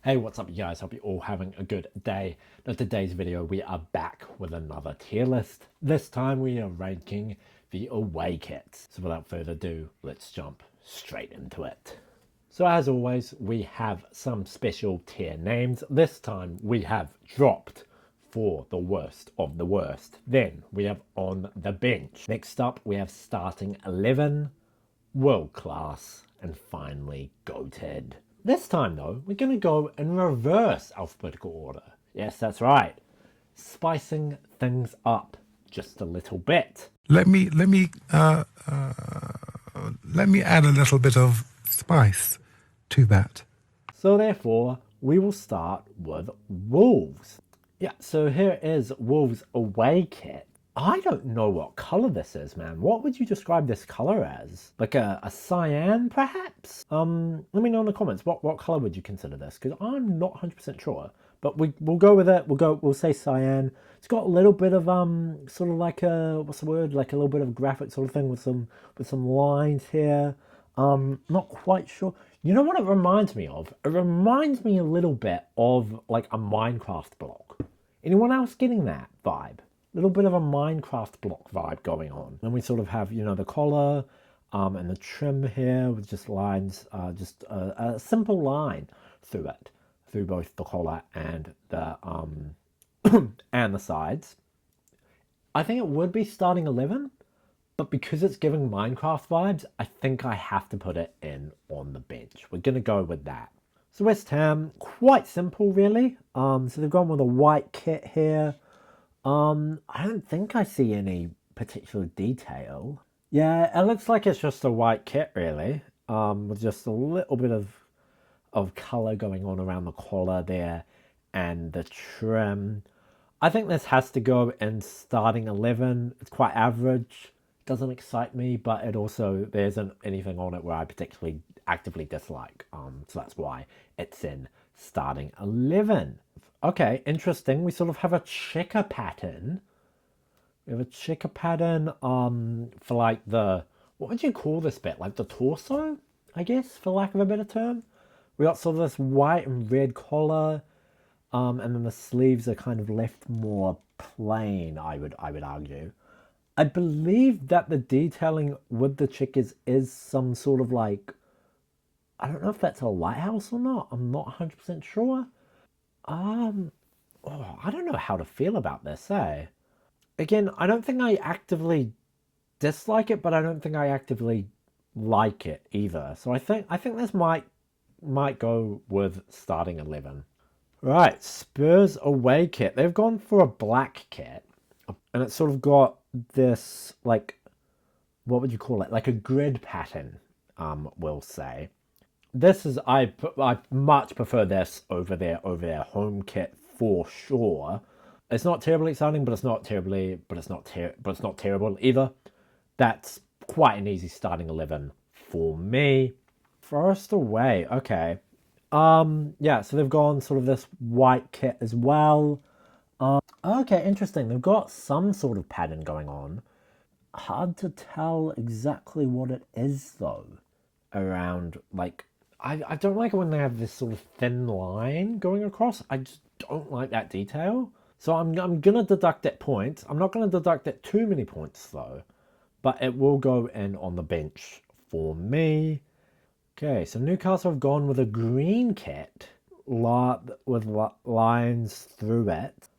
Hey, what's up you guys? Hope you're all having a good day. Now today's video we are back with another tier list. This time we are ranking the away kits. So without further ado, let's jump straight into it. So as always, we have some special tier names. This time we have dropped for the worst of the worst. Then we have on the bench. Next up we have starting 11, world class, and finally goated. This time though, we're going to go in reverse alphabetical order. Yes, that's right. Spicing things up just a little bit. Let me add a little bit of spice to that. So therefore, we will start with Wolves. Yeah, so here is Wolves away kit. I don't know what color this is, man. What would you describe this color as? Like a cyan, perhaps? Let me know in the comments. What color would you consider this? Because I'm not 100% sure. But we'll go with it. We'll say cyan. It's got a little bit of sort of like a, what's the word? Like a little bit of graphic sort of thing with some lines here. Not quite sure. You know what it reminds me of? It reminds me a little bit of like a Minecraft block. Anyone else getting that vibe? Little bit of a Minecraft block vibe going on. And we sort of have, you know, the collar and the trim here with just lines, just a simple line through it, through both the collar and the and the sides. I think it would be starting 11, but because it's giving Minecraft vibes, I think I have to put it in on the bench. We're gonna go with that. So West Ham, quite simple really. So they've gone with a white kit here. I don't think I see any particular detail. Yeah, it looks like it's just a white kit really, with just a little bit of color going on around the collar there and the trim. I think this has to go in starting 11. It's quite average. Doesn't excite me, but it also, there isn't anything on it where I particularly actively dislike. So that's why it's in starting 11. Okay, interesting. We sort of have a checker pattern. We have a checker pattern for like the, what would you call this bit? Like the torso, I guess, for lack of a better term. We got sort of this white and red collar, and then the sleeves are kind of left more plain, I would argue. I believe that the detailing with the checkers is some sort of like, I don't know if that's a lighthouse or not. I'm not 100% sure. I don't know how to feel about this, eh? Again, I don't think I actively dislike it, but I don't think I actively like it either. So I think this might go with starting 11. Right, Spurs away kit. They've gone for a black kit, and it's sort of got this like, what would you call it? Like a grid pattern, we'll say. This is, I much prefer this over their home kit for sure. It's not terribly exciting, but it's not not terrible either. That's quite an easy starting 11 for me. Forest away, okay. Yeah, so they've gone sort of this white kit as well. Okay, interesting. They've got some sort of pattern going on. Hard to tell exactly what it is though. Around like, I don't like it when they have this sort of thin line going across. I just don't like that detail. So I'm gonna deduct that point. I'm not gonna deduct that too many points though, but it will go in on the bench for me. Okay, so Newcastle have gone with a green kit with lines through it.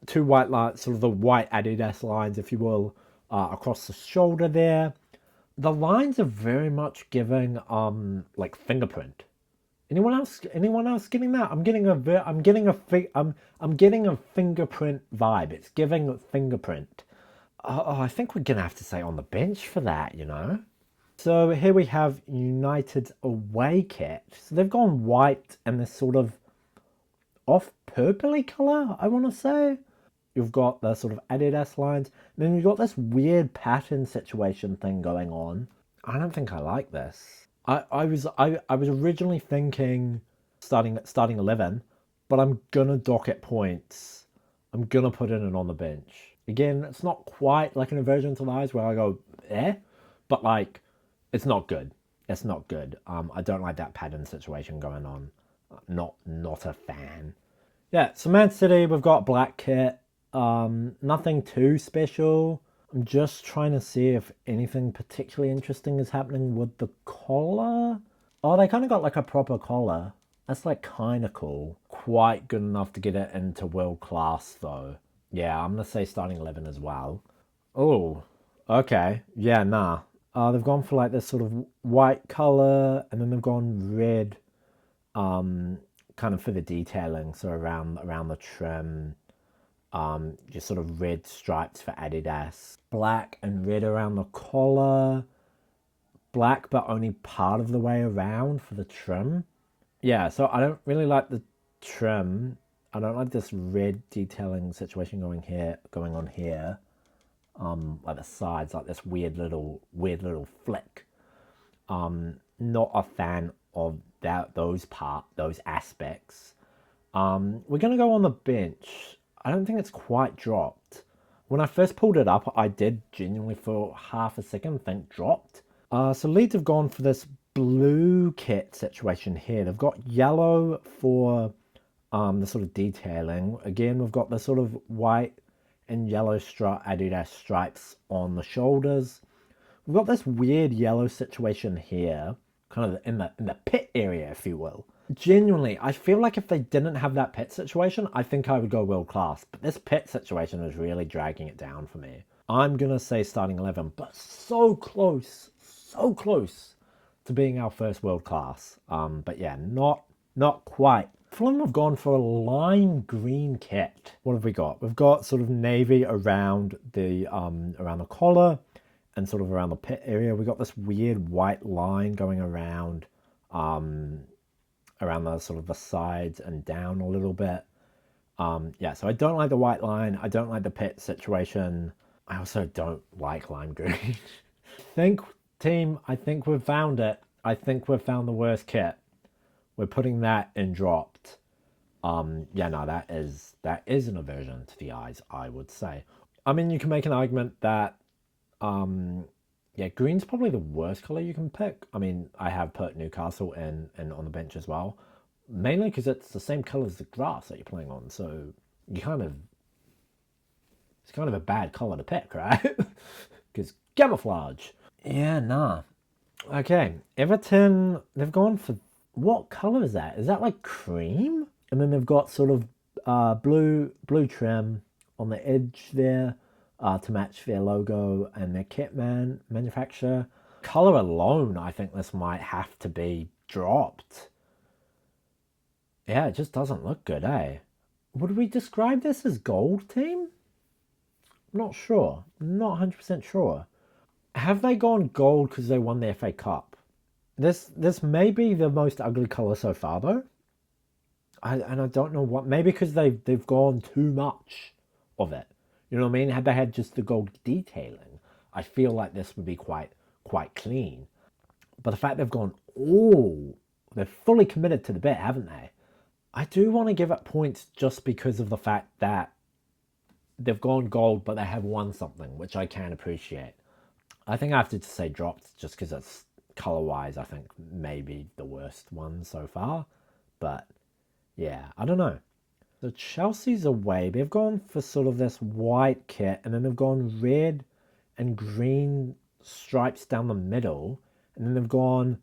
Two white lines, sort of the white Adidas lines, if you will, across the shoulder there. The lines are very much giving like fingerprint. Anyone else getting that? I'm getting a fingerprint vibe. It's giving fingerprint. Oh, I think we're gonna have to say on the bench for that, you know. So here we have United's away kit. So they've gone white and this sort of off purpley color, I want to say. You've got the sort of Adidas lines, and then you've got this weird pattern situation thing going on. I don't think I like this. I was originally thinking starting 11, but I'm gonna dock it points. I'm gonna put it in on the bench. Again, it's not quite like an aversion to lies where I go, but like, it's not good. It's not good. I don't like that pattern situation going on. Not a fan. Yeah, so Man City, we've got black kit. Nothing too special. I'm just trying to see if anything particularly interesting is happening with the collar. Oh, they kind of got like a proper collar. That's like kind of cool. Quite good enough to get it into world class though. Yeah, I'm gonna say starting 11 as well. Oh, okay. Yeah, nah. They've gone for like this sort of white color, and then they've gone red, kind of for the detailing. So around the trim, just sort of red stripes for Adidas, black and red around the collar, black but only part of the way around for the trim. Yeah, so I don't really like the trim. I don't like this red detailing situation going on here. Like the sides, like this weird little flick. Not a fan of those aspects. We're gonna go on the bench. I don't think it's quite dropped. When I first pulled it up, I did genuinely for half a second think dropped. So Leeds have gone for this blue kit situation here. They've got yellow for the sort of detailing. Again, we've got the sort of white and yellow Adidas stripes on the shoulders. We've got this weird yellow situation here, kind of in the pit area, if you will. Genuinely, I feel like if they didn't have that pit situation, I think I would go world class. But this pit situation is really dragging it down for me. I'm gonna say starting 11, but so close to being our first world class. But yeah, not quite. Fulham have gone for a lime green kit. What have we got? We've got sort of navy around the collar and sort of around the pit area. We've got this weird white line going around the sort of the sides and down a little bit. Yeah, so I don't like the white line. I don't like the pit situation. I also don't like lime green. I think we've found it. I think we've found the worst kit. We're putting that in dropped. Yeah, no, that is an aversion to the eyes, I would say. I mean, you can make an argument that, yeah, green's probably the worst color you can pick. I mean, I have put Newcastle in on the bench as well, mainly because it's the same color as the grass that you're playing on. So it's kind of a bad color to pick, right? Because camouflage. Yeah, nah. Okay, Everton, they've gone for, what color is that? Is that like cream? And then they've got sort of blue trim on the edge there to match their logo and their kit manufacturer. Color alone, I think this might have to be dropped. Yeah, it just doesn't look good, eh? Would we describe this as gold team? Not sure. Not 100% sure. Have they gone gold because they won the FA Cup? This may be the most ugly colour so far, though. And I don't know what. Maybe because they've gone too much of it. You know what I mean? Had they had just the gold detailing, I feel like this would be quite clean. But the fact they've gone they're fully committed to the bit, haven't they? I do want to give it points just because of the fact that they've gone gold, but they have won something, which I can appreciate. I think I have to just say dropped just because it's color-wise, I think maybe the worst one so far. But yeah, I don't know. So Chelsea's away. They've gone for sort of this white kit, and then they've gone red and green stripes down the middle, and then they've gone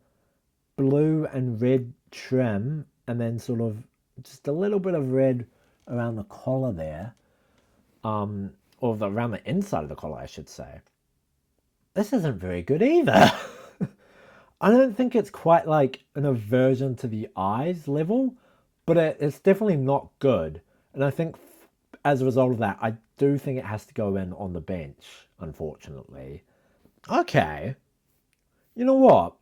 blue and red trim, and then sort of just a little bit of red around the collar there, or around the inside of the collar, I should say. This isn't very good either. I don't think it's quite like an aversion to the eyes level, but it's definitely not good. And I think as a result of that, I do think it has to go in on the bench, unfortunately. Okay. You know what?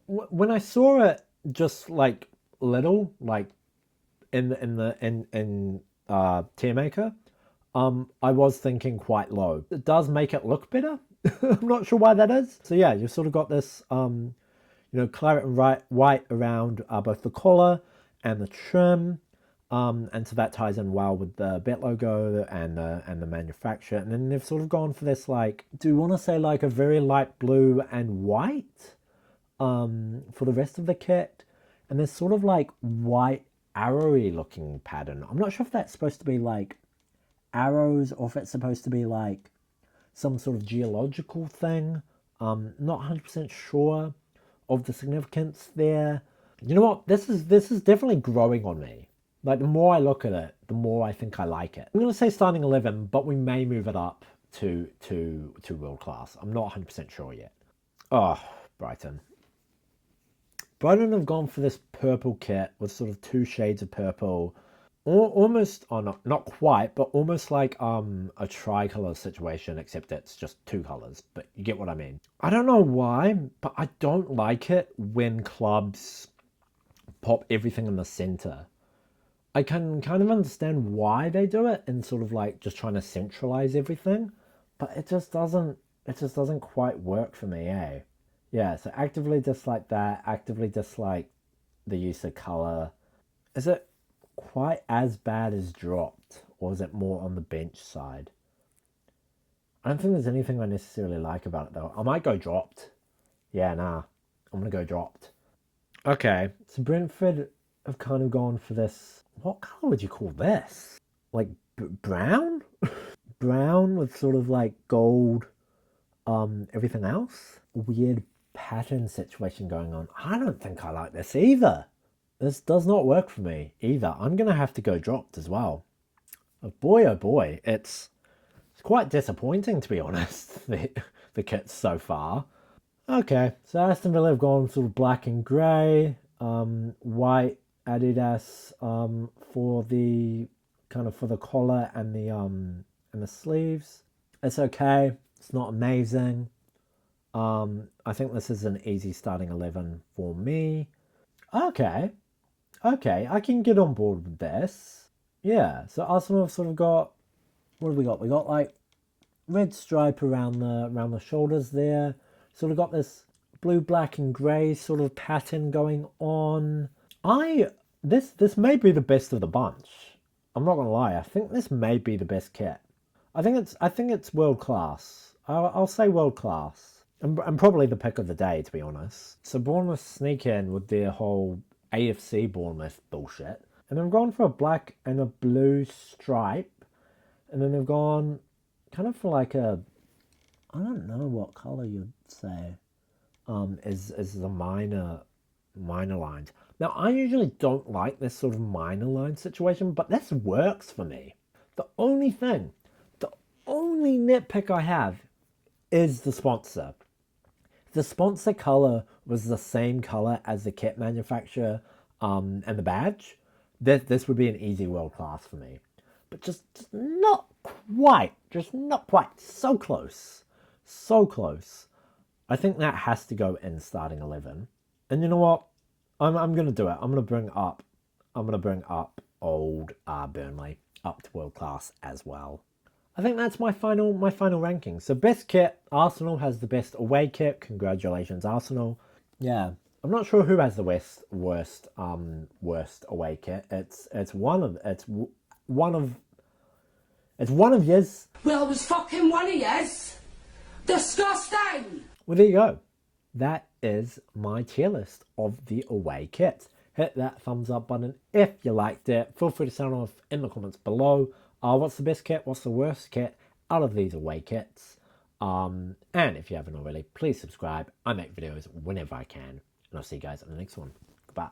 When I saw it just like little, like in tier maker, I was thinking quite low. It does make it look better. I'm not sure why that is. So yeah, you've sort of got this, claret and white around both the collar and the trim, and so that ties in well with the bet logo and the manufacturer. And then they've sort of gone for this, like, do you want to say like a very light blue and white, for the rest of the kit, and there's sort of like white arrowy looking pattern. I'm not sure if that's supposed to be like arrows or if it's supposed to be like some sort of geological thing. Not 100% sure of the significance there. You know what? This is definitely growing on me. Like, the more I look at it, the more I think I like it. I'm going to say starting 11, but we may move it up to world class. I'm not 100% sure yet. Oh, Brighton. Brighton have gone for this purple kit with sort of 2 shades of purple. Almost, oh, not quite, but almost like a tricolour situation, except it's just 2 colours. But you get what I mean. I don't know why, but I don't like it when clubs pop everything in the centre. I can kind of understand why they do it and sort of like just trying to centralize everything, but it just doesn't quite work for me, eh? Yeah, so actively dislike that, actively dislike the use of color. Is it quite as bad as dropped, or is it more on the bench side? I don't think there's anything I necessarily like about it though. I might go dropped. Yeah, nah, I'm gonna go dropped. Okay, so Brentford have kind of gone for this. What color would you call this? Like brown? Brown with sort of like gold, everything else. Weird pattern situation going on. I don't think I like this either. This does not work for me either. I'm gonna have to go dropped as well. Oh boy, it's quite disappointing to be honest. The kits so far. Okay, so Aston Villa have gone sort of black and grey, white Adidas for the kind of for the collar and the sleeves. It's okay. It's not amazing. I think this is an easy starting 11 for me. Okay, I can get on board with this. Yeah, so Arsenal have sort of got, what have we got? We got like red stripe around the shoulders there. Sort of got this blue, black, and grey sort of pattern going on. This may be the best of the bunch. I'm not gonna lie. I think this may be the best kit. I think it's world class. I'll say world class, and probably the pick of the day, to be honest. So Bournemouth sneak in with their whole AFC Bournemouth bullshit, and they've gone for a black and a blue stripe, and then they've gone kind of for like a, I don't know what color you'd say, is the minor lines. Now, I usually don't like this sort of minor line situation, but this works for me. The only nitpick I have is the sponsor. If the sponsor color was the same color as the kit manufacturer and the badge, this would be an easy world class for me. But just not quite. So close. I think that has to go in starting 11. And you know what? I'm gonna do it. I'm gonna bring up old Burnley up to world class as well. I think that's my final ranking. So best kit, Arsenal has the best away kit. Congratulations, Arsenal. Yeah, I'm not sure who has the worst away kit. It's one of yours. Well, it was fucking one of yours. Disgusting. Well, there you go. That is my tier list of the away kits. Hit that thumbs up button if you liked it. Feel free to sound off in the comments below. What's the best kit? What's the worst kit out of these away kits? And if you haven't already, please subscribe. I make videos whenever I can. And I'll see you guys in the next one. Goodbye.